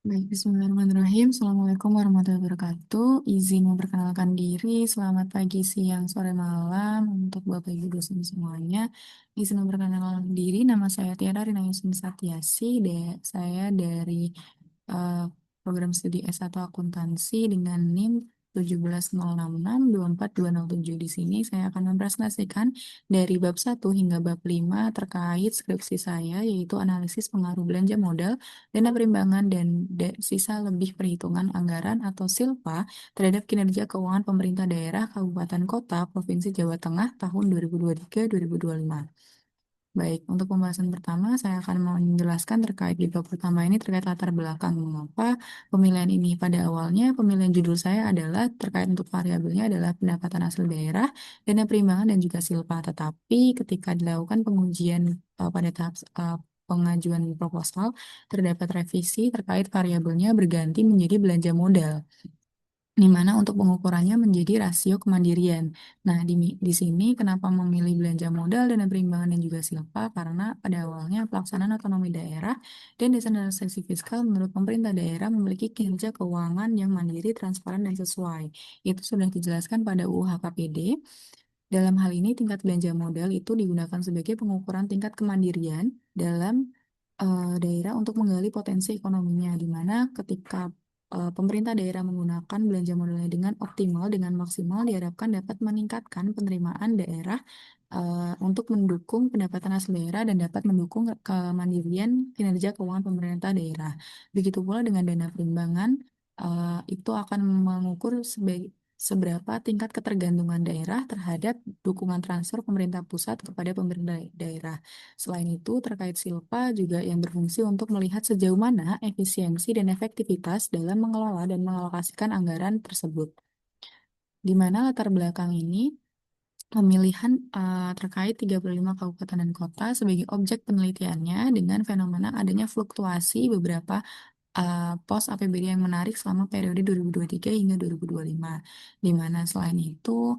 Baik, bismillahirrahmanirrahim. Assalamualaikum warahmatullahi wabarakatuh. Izin memperkenalkan diri. Selamat pagi, siang, sore, malam untuk Bapak Ibu dosen semuanya. Izin memperkenalkan diri. Nama saya Tiara Rina Yusni Satyasi. Saya dari eh, program studi S1 Akuntansi dengan NIM 170662427. Di sini saya akan mempresentasikan dari bab 1 hingga bab 5 terkait skripsi saya, yaitu analisis pengaruh belanja modal, dana perimbangan, dan sisa lebih perhitungan anggaran atau SILPA terhadap kinerja keuangan pemerintah daerah, kabupaten, kota, Provinsi Jawa Tengah tahun 2023-2025. Baik, untuk pembahasan pertama, saya akan menjelaskan terkait di bab pertama ini terkait latar belakang mengapa pemilihan ini. Pada awalnya, pemilihan judul saya adalah terkait untuk variabelnya adalah pendapatan asli daerah, dana perimbangan, dan juga SILPA. Tetapi ketika dilakukan pengujian pada tahap pengajuan proposal, terdapat revisi terkait variabelnya berganti menjadi belanja modal, di mana untuk pengukurannya menjadi rasio kemandirian. Nah, di sini kenapa memilih belanja modal, dana perimbangan, dan juga SILPA? Karena pada awalnya pelaksanaan otonomi daerah dan desentralisasi fiskal menurut pemerintah daerah memiliki kinerja keuangan yang mandiri, transparan, dan sesuai. Itu sudah dijelaskan pada UU HKPD. Dalam hal ini, tingkat belanja modal itu digunakan sebagai pengukuran tingkat kemandirian dalam daerah untuk menggali potensi ekonominya, di mana ketika pemerintah daerah menggunakan belanja modalnya dengan optimal, dengan maksimal, diharapkan dapat meningkatkan penerimaan daerah untuk mendukung pendapatan asli daerah dan dapat mendukung kemandirian kinerja keuangan pemerintah daerah. Begitu pula dengan dana perimbangan, itu akan mengukur seberapa tingkat ketergantungan daerah terhadap dukungan transfer pemerintah pusat kepada pemerintah daerah. Selain itu, terkait SILPA juga yang berfungsi untuk melihat sejauh mana efisiensi dan efektivitas dalam mengelola dan mengalokasikan anggaran tersebut. Di mana latar belakang ini pemilihan terkait 35 kabupaten dan kota sebagai objek penelitiannya dengan fenomena adanya fluktuasi beberapa pos APBD yang menarik selama periode 2023 hingga 2025. Di mana selain itu,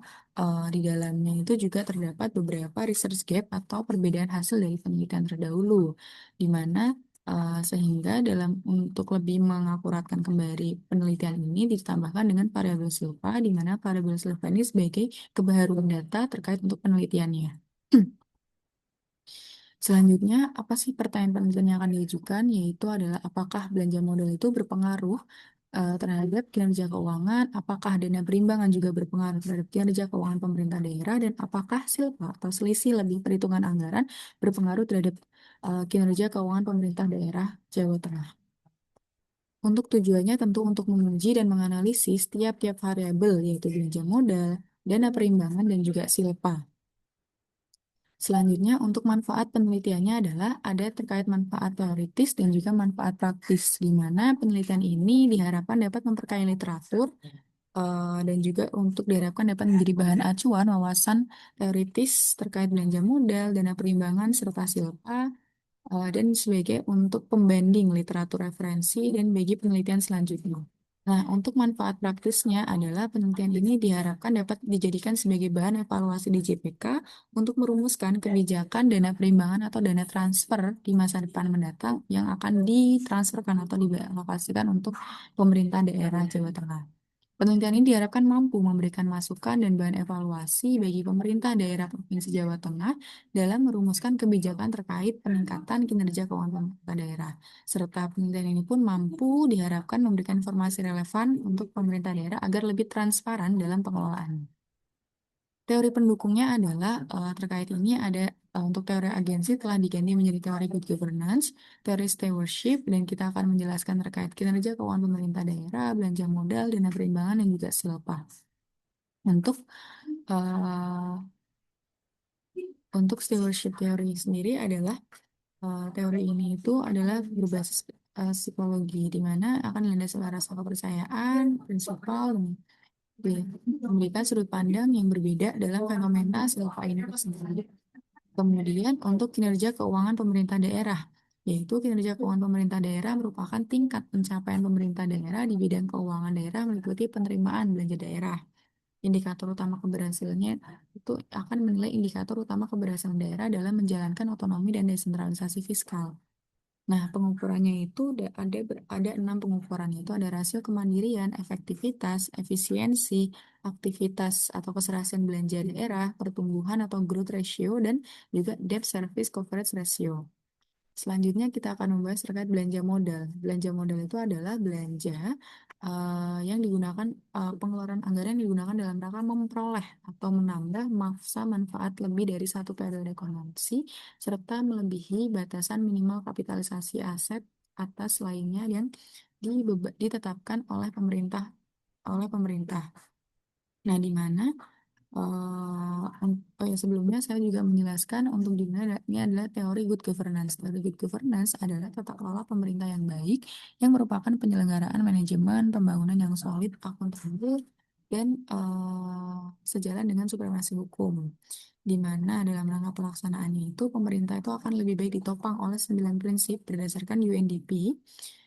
di dalamnya itu juga terdapat beberapa research gap atau perbedaan hasil dari penelitian terdahulu. Di mana sehingga dalam untuk lebih mengakuratkan kembali penelitian ini ditambahkan dengan variabel silpa, di mana variabel silpa ini sebagai kebaharuan data terkait untuk penelitiannya. Selanjutnya, apa sih pertanyaan penelitian yang akan diajukan? Yaitu adalah apakah belanja modal itu berpengaruh terhadap kinerja keuangan, apakah dana perimbangan juga berpengaruh terhadap kinerja keuangan pemerintah daerah, dan apakah SILPA atau selisih lebih perhitungan anggaran berpengaruh terhadap kinerja keuangan pemerintah daerah Jawa Tengah. Untuk tujuannya tentu untuk menguji dan menganalisis tiap-tiap variabel, yaitu belanja modal, dana perimbangan, dan juga SILPA. Selanjutnya, untuk manfaat penelitiannya adalah ada terkait manfaat teoritis dan juga manfaat praktis, di mana penelitian ini diharapkan dapat memperkaya literatur dan juga untuk diharapkan dapat menjadi bahan acuan wawasan teoritis terkait belanja modal, dana perimbangan, serta SILPA, dan sebagai untuk pembanding literatur referensi dan bagi penelitian selanjutnya. Nah, untuk manfaat praktisnya adalah penelitian ini diharapkan dapat dijadikan sebagai bahan evaluasi di JPK untuk merumuskan kebijakan dana perimbangan atau dana transfer di masa depan mendatang yang akan ditransferkan atau dialokasikan untuk pemerintah daerah Jawa Tengah. Penelitian ini diharapkan mampu memberikan masukan dan bahan evaluasi bagi pemerintah daerah Provinsi Jawa Tengah dalam merumuskan kebijakan terkait peningkatan kinerja keuangan pemerintah daerah. Serta penelitian ini pun mampu diharapkan memberikan informasi relevan untuk pemerintah daerah agar lebih transparan dalam pengelolaan. Teori pendukungnya adalah terkait ini ada untuk teori agensi telah diganti menjadi teori good governance, teori stewardship, dan kita akan menjelaskan terkait kinerja keuangan pemerintah daerah, belanja modal, dana perimbangan, dan juga SILPA. Untuk uh, untuk stewardship teori sendiri adalah teori ini itu adalah berbasis psikologi, di mana akan dilandasi rasa kepercayaan, prinsipal, dan memberikan sudut pandang yang berbeda dalam fenomena silpa ini tersebut. Kemudian untuk kinerja keuangan pemerintah daerah, yaitu kinerja keuangan pemerintah daerah merupakan tingkat pencapaian pemerintah daerah di bidang keuangan daerah meliputi penerimaan belanja daerah. Indikator utama keberhasilannya itu akan menilai indikator utama keberhasilan daerah dalam menjalankan otonomi dan desentralisasi fiskal. Nah, pengukurannya itu ada 6 pengukuran, yaitu ada rasio kemandirian, efektivitas, efisiensi, aktivitas atau keserasian belanja daerah, pertumbuhan atau growth ratio, dan juga debt service coverage ratio. Selanjutnya kita akan membahas terkait belanja modal. Belanja modal itu adalah belanja yang digunakan, pengeluaran anggaran yang digunakan dalam rangka memperoleh atau menambah masa manfaat lebih dari satu periode konsumsi serta melebihi batasan minimal kapitalisasi aset atas lainnya yang ditetapkan oleh pemerintah. Nah, di mana oh ya, sebelumnya saya juga menjelaskan untuk di mana ini adalah teori good governance. Teori good governance adalah tata kelola pemerintah yang baik yang merupakan penyelenggaraan manajemen pembangunan yang solid, akuntabel, dan sejalan dengan supremasi hukum. Di mana dalam rangka pelaksanaannya itu pemerintah itu akan lebih baik ditopang oleh 9 prinsip berdasarkan UNDP.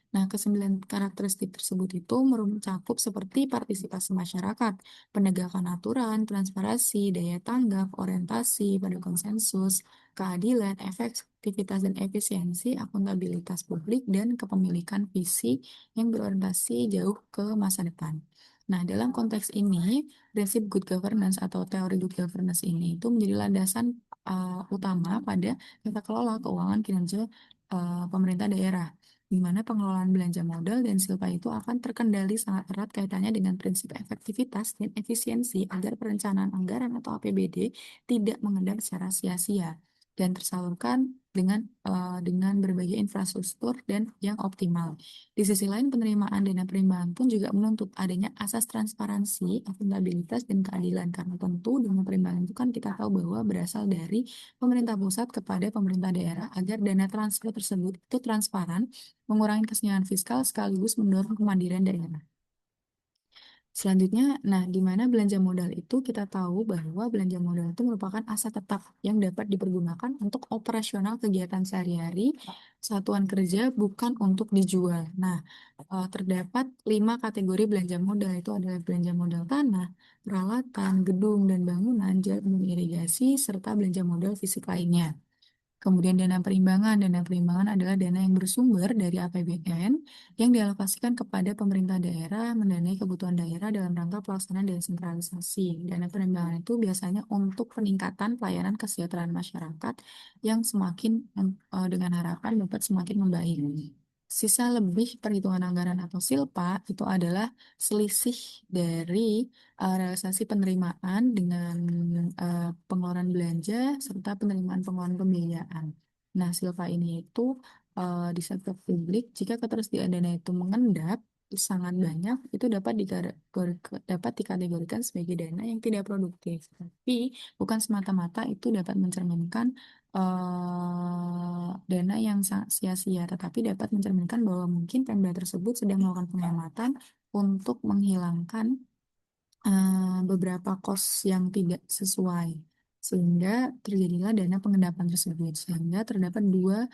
Nah, kesembilan karakteristik tersebut itu mencakup seperti partisipasi masyarakat, penegakan aturan, transparansi, daya tanggap, orientasi pada konsensus, keadilan, efektivitas dan efisiensi, akuntabilitas publik, dan kepemilikan visi yang berorientasi jauh ke masa depan. Nah, dalam konteks ini, prinsip good governance atau teori good governance ini itu menjadi landasan utama pada tata kelola keuangan kinerja pemerintah daerah, di mana pengelolaan belanja modal dan silpa itu akan terkendali sangat erat kaitannya dengan prinsip efektivitas dan efisiensi agar perencanaan anggaran atau APBD tidak mengendap secara sia-sia dan tersalurkan dengan berbagai infrastruktur dan yang optimal. Di sisi lain, penerimaan dana perimbangan pun juga menuntut adanya asas transparansi, akuntabilitas, dan keadilan. Karena tentu dana perimbangan itu kan kita tahu bahwa berasal dari pemerintah pusat kepada pemerintah daerah agar dana transfer tersebut itu transparan, mengurangi kesenjangan fiskal sekaligus mendorong kemandirian daerah. Selanjutnya, nah, di mana belanja modal itu kita tahu bahwa belanja modal itu merupakan aset tetap yang dapat dipergunakan untuk operasional kegiatan sehari-hari satuan kerja, bukan untuk dijual. Nah, terdapat 5 kategori belanja modal, itu adalah belanja modal tanah, peralatan, gedung dan bangunan, jalan irigasi, serta belanja modal fisik lainnya. Kemudian dana perimbangan. Dana perimbangan adalah dana yang bersumber dari APBN yang dialokasikan kepada pemerintah daerah mendanai kebutuhan daerah dalam rangka pelaksanaan desentralisasi. Dana perimbangan itu biasanya untuk peningkatan pelayanan kesejahteraan masyarakat yang dengan harapan dapat semakin membaik. Sisa lebih perhitungan anggaran atau silpa itu adalah selisih dari realisasi penerimaan dengan pengeluaran belanja serta penerimaan pengeluaran pembiayaan. Nah, silpa ini itu di sektor publik jika ketersediaan dana itu mengendap sangat banyak, itu dapat dikategorikan sebagai dana yang tidak produktif. Tapi bukan semata-mata itu dapat mencerminkan dana yang sangat sia-sia, tetapi dapat mencerminkan bahwa mungkin Pemda tersebut sedang melakukan penghematan untuk menghilangkan beberapa kos yang tidak sesuai, sehingga terjadilah dana pengendapan tersebut. Sehingga terdapat dua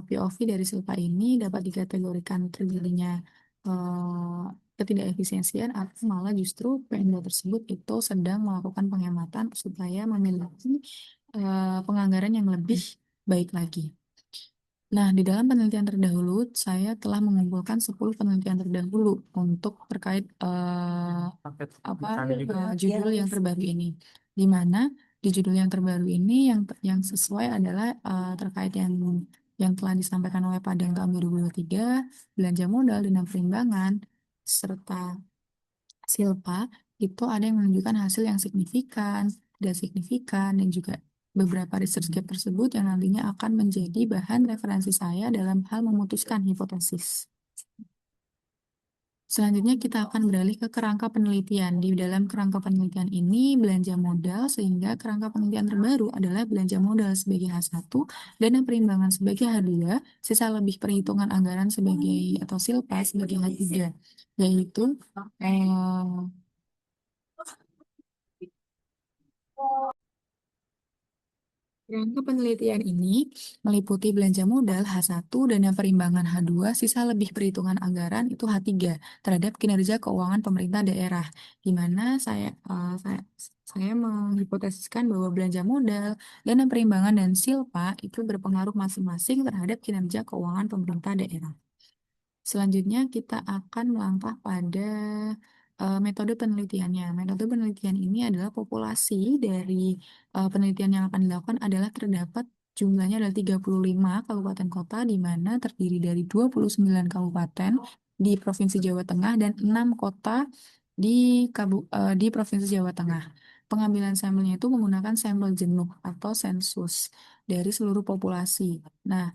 POV dari silpa ini dapat dikategorikan terjadinya eh, ketidakefisiensian atau malah justru Pemda tersebut itu sedang melakukan penghematan supaya memiliki penganggaran yang lebih baik lagi. Nah, di dalam penelitian terdahulu, saya telah mengumpulkan 10 penelitian terdahulu untuk terkait judul yang terbaru ini. Di mana di judul yang terbaru ini yang sesuai adalah terkait yang telah disampaikan oleh Padang tahun 2023, belanja modal, dana perimbangan, serta silpa, itu ada yang menunjukkan hasil yang signifikan, tidak signifikan, dan juga beberapa research gap tersebut yang nantinya akan menjadi bahan referensi saya dalam hal memutuskan hipotesis. Selanjutnya kita akan beralih ke kerangka penelitian. Di dalam kerangka penelitian ini belanja modal, sehingga kerangka penelitian terbaru adalah belanja modal sebagai H1, dana perimbangan sebagai H2, sisa lebih perhitungan anggaran sebagai atau silpa sebagai H3, yaitu Rangka penelitian ini meliputi belanja modal H1, dana perimbangan H2, sisa lebih perhitungan anggaran itu H3 terhadap kinerja keuangan pemerintah daerah. Di mana saya menghipotesiskan bahwa belanja modal, dana perimbangan, dan silpa itu berpengaruh masing-masing terhadap kinerja keuangan pemerintah daerah. Selanjutnya kita akan melangkah pada metode penelitiannya. Metode penelitian ini adalah populasi dari penelitian yang akan dilakukan adalah terdapat jumlahnya adalah 35 kabupaten kota di mana terdiri dari 29 kabupaten di Provinsi Jawa Tengah dan 6 kota di Provinsi Jawa Tengah. Pengambilan sampelnya itu menggunakan sampel jenuh atau sensus dari seluruh populasi. Nah,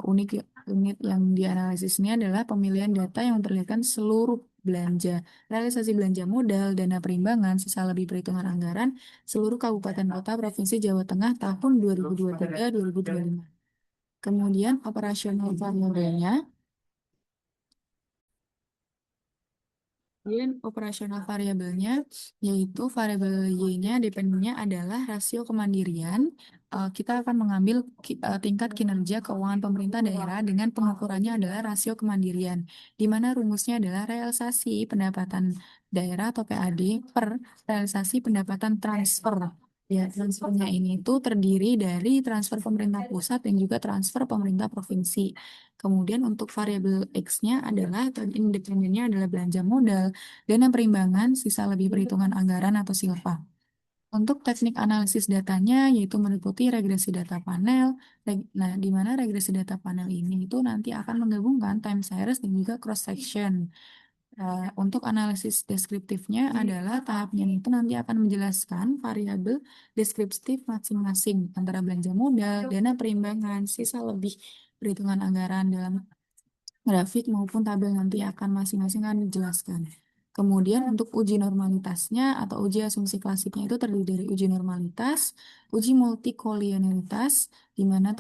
unik unit yang dianalisis ini adalah pemilihan data yang memperlihatkan seluruh belanja, realisasi belanja modal, dana perimbangan, sisa lebih perhitungan anggaran, seluruh kabupaten kota Provinsi Jawa Tengah tahun 2023-2025. Kemudian operasional variabelnya. Kemudian operasional variabelnya yaitu variabel Y-nya dependennya adalah rasio kemandirian. Kita akan mengambil tingkat kinerja keuangan pemerintah daerah dengan pengukurannya adalah rasio kemandirian, di mana rumusnya adalah realisasi pendapatan daerah atau PAD per realisasi pendapatan transfer. Ya, transfernya ini itu terdiri dari transfer pemerintah pusat dan juga transfer pemerintah provinsi. Kemudian untuk variabel X-nya adalah atau independennya adalah belanja modal, dana perimbangan, sisa lebih perhitungan anggaran atau silpa. Untuk teknik analisis datanya yaitu meliputi regresi data panel. Nah, di mana regresi data panel ini itu nanti akan menggabungkan time series dan juga cross section. Untuk analisis deskriptifnya adalah tahapnya itu nanti akan menjelaskan variabel deskriptif masing-masing antara belanja modal, dana perimbangan, sisa lebih perhitungan anggaran dalam grafik maupun tabel nanti akan masing-masing akan dijelaskan. Kemudian untuk uji normalitasnya atau uji asumsi klasiknya itu terdiri dari uji normalitas, uji multikolinearitas, di mana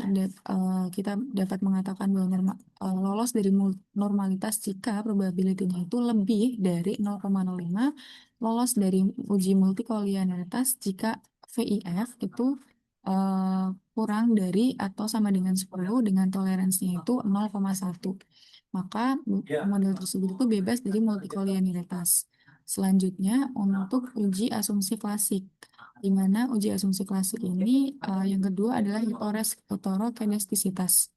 kita dapat mengatakan bahwa lolos dari normalitas jika probability-nya itu lebih dari 0,05, lolos dari uji multikolinearitas jika VIF itu eh, kurang dari atau sama dengan 10 dengan toleransinya itu 0,1. Maka model tersebut itu bebas dari multikolinearitas. Selanjutnya untuk uji asumsi klasik, di mana uji asumsi klasik ini yang kedua adalah heterokedastisitas.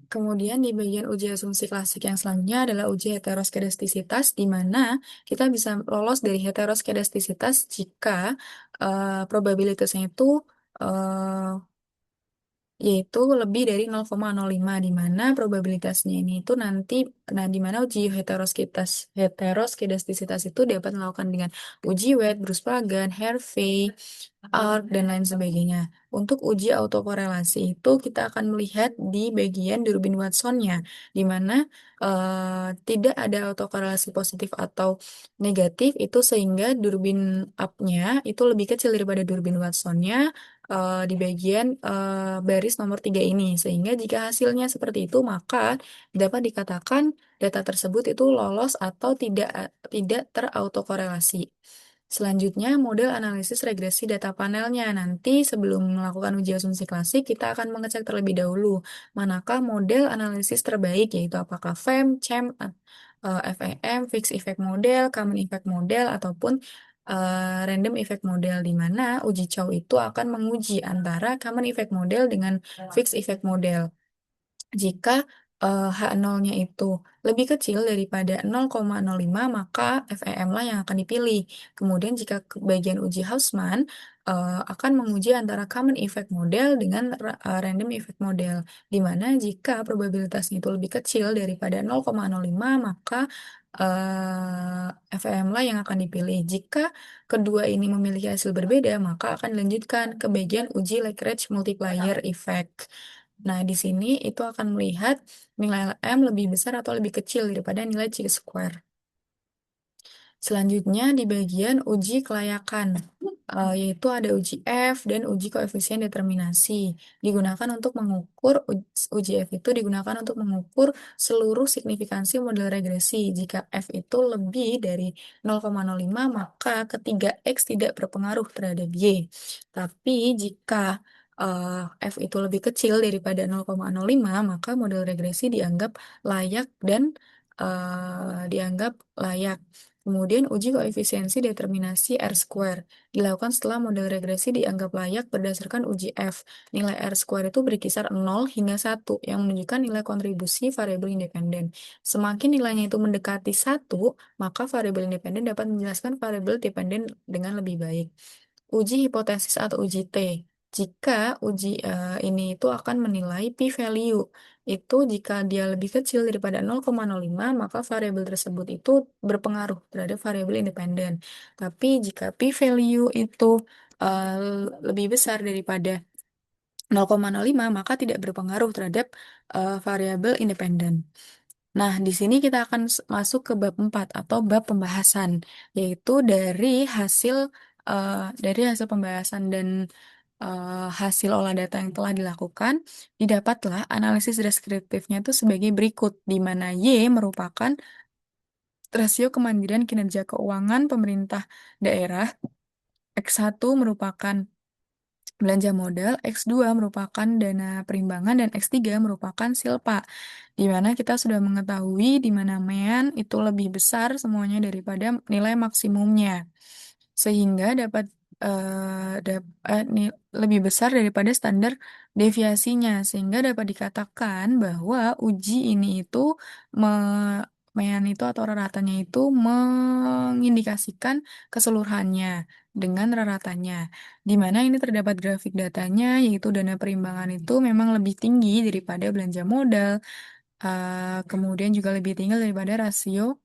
Kemudian di bagian uji asumsi klasik yang selanjutnya adalah uji heteroskedastisitas, di mana kita bisa lolos dari heteroskedastisitas jika probabilitasnya itu eh, yaitu lebih dari 0,05, di mana probabilitasnya ini itu nanti, nah di mana uji heteroskedastisitas itu dapat dilakukan dengan uji Waite, Bruce-Pagan, Harvey, ARC, dan lain sebagainya. Untuk uji autokorelasi itu kita akan melihat di bagian Durbin Watson-nya, di mana tidak ada autokorelasi positif atau negatif itu sehingga Durbin up-nya itu lebih kecil daripada Durbin Watson-nya di bagian baris nomor 3 ini. Sehingga jika hasilnya seperti itu, maka dapat dikatakan data tersebut itu lolos atau tidak terautokorelasi. Selanjutnya, model analisis regresi data panelnya. Nanti sebelum melakukan uji asumsi klasik, kita akan mengecek terlebih dahulu manakah model analisis terbaik, yaitu apakah FEM, CHEM, FEM, Fixed Effect Model, Common Effect Model, ataupun Random Effect Model, di mana uji Chow itu akan menguji antara Common Effect Model dengan Fixed Effect Model. Jika H0-nya itu lebih kecil daripada 0,05, maka FEM lah yang akan dipilih. Kemudian jika ke bagian uji Hausman akan menguji antara Common Effect Model dengan Random Effect Model, di mana jika probabilitasnya itu lebih kecil daripada 0,05, maka FEM lah yang akan dipilih. Jika kedua ini memiliki hasil berbeda, maka akan dilanjutkan ke bagian uji Lagrange Multiplier Effect. Nah, di sini itu akan melihat nilai M lebih besar atau lebih kecil daripada nilai C square. Selanjutnya di bagian uji kelayakan, yaitu ada uji F dan uji koefisien determinasi. Digunakan untuk mengukur, uji F itu digunakan untuk mengukur seluruh signifikansi model regresi. Jika F itu lebih dari 0,05, maka ketiga X tidak berpengaruh terhadap Y. Tapi jika F itu lebih kecil daripada 0,05, maka model regresi dianggap layak dan dianggap layak. Kemudian uji koefisiensi determinasi R-square dilakukan setelah model regresi dianggap layak berdasarkan uji F. Nilai R-square itu berkisar 0 hingga 1 yang menunjukkan nilai kontribusi variabel independen. Semakin nilainya itu mendekati 1, maka variabel independen dapat menjelaskan variabel dependen dengan lebih baik. Uji hipotesis atau uji T. Jika uji ini itu akan menilai p-value. Itu jika dia lebih kecil daripada 0,05, maka variabel tersebut itu berpengaruh terhadap variabel independen. Tapi jika p-value itu eh, lebih besar daripada 0,05, maka tidak berpengaruh terhadap variabel independen. Nah, di sini kita akan masuk ke bab 4 atau bab pembahasan, yaitu dari hasil pembahasan dan hasil olah data yang telah dilakukan, didapatlah analisis deskriptifnya itu sebagai berikut, di mana Y merupakan rasio kemandirian kinerja keuangan pemerintah daerah, X1 merupakan belanja modal, X2 merupakan dana perimbangan, dan X3 merupakan silpa. Di mana kita sudah mengetahui di mana MEAN itu lebih besar semuanya daripada nilai maksimumnya. Sehingga dapat lebih besar daripada standar deviasinya. Sehingga dapat dikatakan bahwa uji ini itu MEAN itu atau raratannya itu mengindikasikan keseluruhannya dengan raratannya, di mana ini terdapat grafik datanya, yaitu dana perimbangan itu memang lebih tinggi daripada belanja modal, kemudian juga lebih tinggi daripada rasio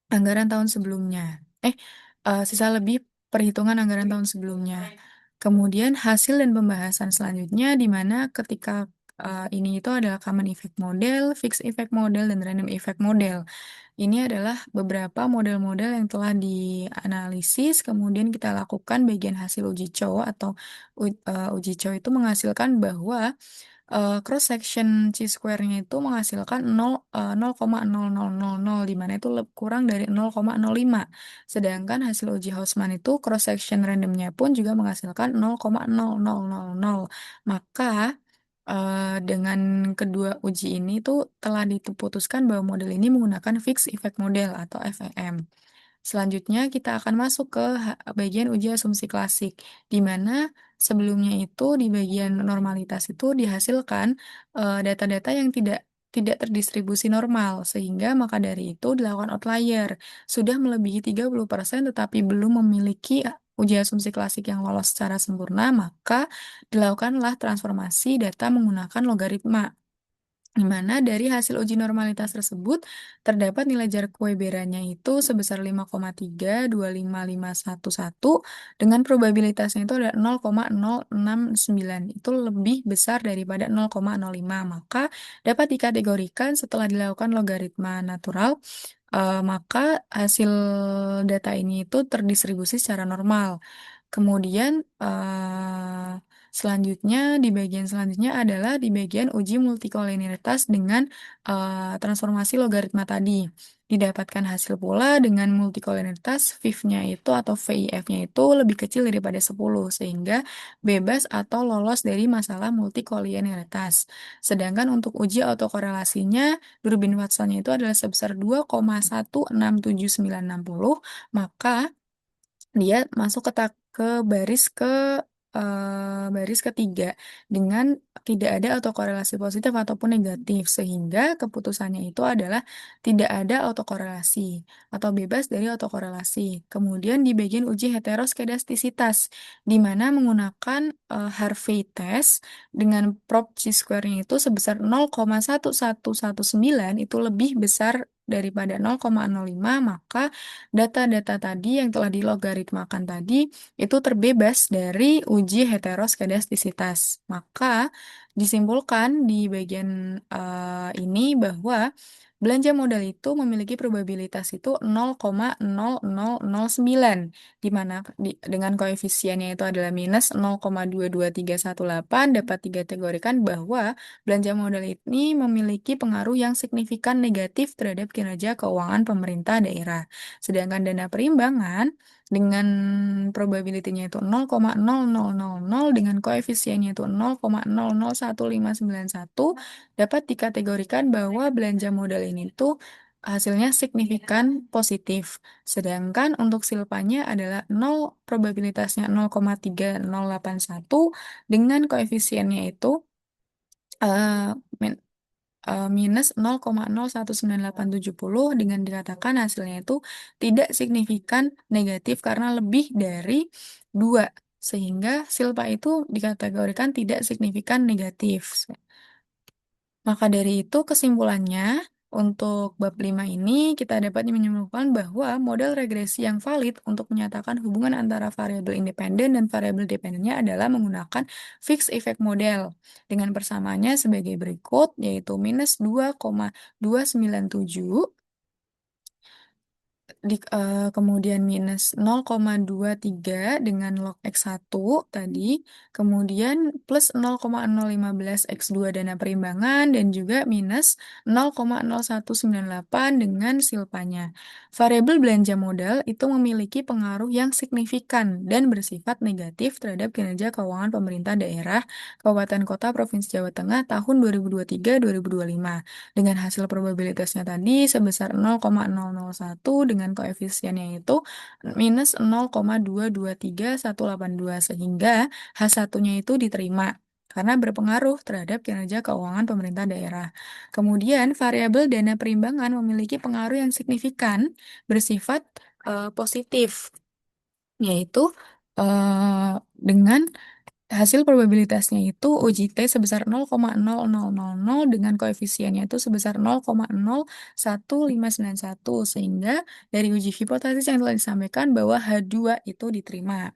anggaran tahun sebelumnya. Sisa lebih perhitungan anggaran tahun sebelumnya. Kemudian hasil dan pembahasan selanjutnya, di mana ketika ini itu adalah common effect model, fixed effect model, dan random effect model. Ini adalah beberapa model-model yang telah dianalisis, kemudian kita lakukan bagian hasil uji cow atau uji cow itu menghasilkan bahwa cross section chi-square-nya itu menghasilkan 0,00000, di mana itu kurang dari 0,05. Sedangkan hasil uji Hausman itu cross section randomnya pun juga menghasilkan 0,0000. Maka dengan kedua uji ini tuh telah diputuskan bahwa model ini menggunakan fixed effect model atau FEM. Selanjutnya kita akan masuk ke bagian uji asumsi klasik, di mana sebelumnya itu di bagian normalitas itu dihasilkan data-data yang tidak terdistribusi normal, sehingga maka dari itu dilakukan outlier. Sudah melebihi 30% tetapi belum memiliki uji asumsi klasik yang lolos secara sempurna, maka dilakukanlah transformasi data menggunakan logaritma, di mana dari hasil uji normalitas tersebut terdapat nilai jarak Weberanya itu sebesar 5,3255511 dengan probabilitasnya itu ada 0,069. Itu lebih besar daripada 0,05. Maka dapat dikategorikan setelah dilakukan logaritma natural, maka hasil data ini itu terdistribusi secara normal. Kemudian selanjutnya di bagian selanjutnya adalah di bagian uji multikolinialitas dengan transformasi logaritma tadi. Didapatkan hasil pula dengan multikolinialitas VIF-nya itu atau VIF-nya itu lebih kecil daripada 10 sehingga bebas atau lolos dari masalah multikolinialitas. Sedangkan untuk uji autokorelasinya Durbin Watson-nya itu adalah sebesar 2,167960, maka dia masuk ke baris ketiga dengan tidak ada autokorelasi positif ataupun negatif, sehingga keputusannya itu adalah tidak ada autokorelasi atau bebas dari autokorelasi. Kemudian di bagian uji heteroskedastisitas, di mana menggunakan Harvey test dengan prop chi-square-nya itu sebesar 0,1119, itu lebih besar daripada 0,05, maka data-data tadi yang telah dilogaritmakan tadi itu terbebas dari uji heteroskedastisitas. Maka disimpulkan di bagian ini bahwa belanja modal itu memiliki probabilitas itu 0,00009, di mana dengan koefisiennya itu adalah minus 0,22318 dapat dikategorikan bahwa belanja modal ini memiliki pengaruh yang signifikan negatif terhadap kinerja keuangan pemerintah daerah. Sedangkan dana perimbangan dengan probability-nya itu 0,0000 dengan koefisiennya itu 0,001591 dapat dikategorikan bahwa belanja modal ini tuh hasilnya signifikan positif. Sedangkan untuk silpanya adalah 0, probabilitasnya 0,3081 dengan koefisiennya itu eh, min- minus 0,019870 dengan dikatakan hasilnya itu tidak signifikan negatif karena lebih dari 2, sehingga silpa itu dikategorikan tidak signifikan negatif. Maka dari itu kesimpulannya, untuk bab 5 ini kita dapat menyimpulkan bahwa model regresi yang valid untuk menyatakan hubungan antara variabel independen dan variabel dependennya adalah menggunakan fixed effect model dengan persamaannya sebagai berikut, yaitu minus 2,297 kemudian minus 0,23 dengan log X1 tadi, kemudian plus 0,015 X2 dana perimbangan, dan juga minus 0,0198 dengan silpanya. Variabel belanja modal itu memiliki pengaruh yang signifikan dan bersifat negatif terhadap kinerja keuangan pemerintah daerah, kabupaten kota, provinsi Jawa Tengah tahun 2023-2025 dengan hasil probabilitasnya tadi sebesar 0,001 dengan koefisiennya itu minus 0,223182 sehingga H1-nya itu diterima karena berpengaruh terhadap kinerja keuangan pemerintah daerah. Kemudian variabel dana perimbangan memiliki pengaruh yang signifikan bersifat positif, yaitu dengan hasil probabilitasnya itu uji T sebesar 0,0000 dengan koefisiennya itu sebesar 0,01591 sehingga dari uji hipotesis yang telah disampaikan bahwa H2 itu diterima.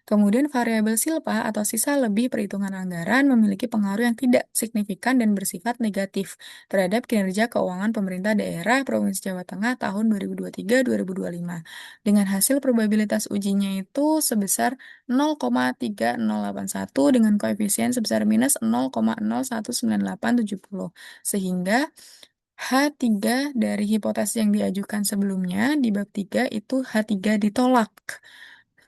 Kemudian variabel silpa atau sisa lebih perhitungan anggaran memiliki pengaruh yang tidak signifikan dan bersifat negatif terhadap kinerja keuangan pemerintah daerah Provinsi Jawa Tengah tahun 2023-2025 dengan hasil probabilitas ujinya itu sebesar 0,3081 dengan koefisien sebesar minus 0,019870 sehingga H3 dari hipotesis yang diajukan sebelumnya di bab 3 itu H3 ditolak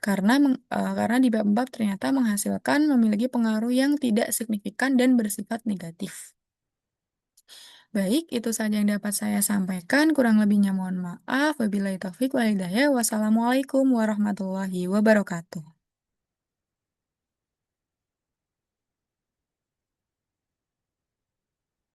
karena di bab 4 ternyata menghasilkan memiliki pengaruh yang tidak signifikan dan bersifat negatif. Baik, itu saja yang dapat saya sampaikan. Kurang lebihnya mohon maaf. Wabillahi taufik wal hidayah. Wassalamualaikum warahmatullahi wabarakatuh.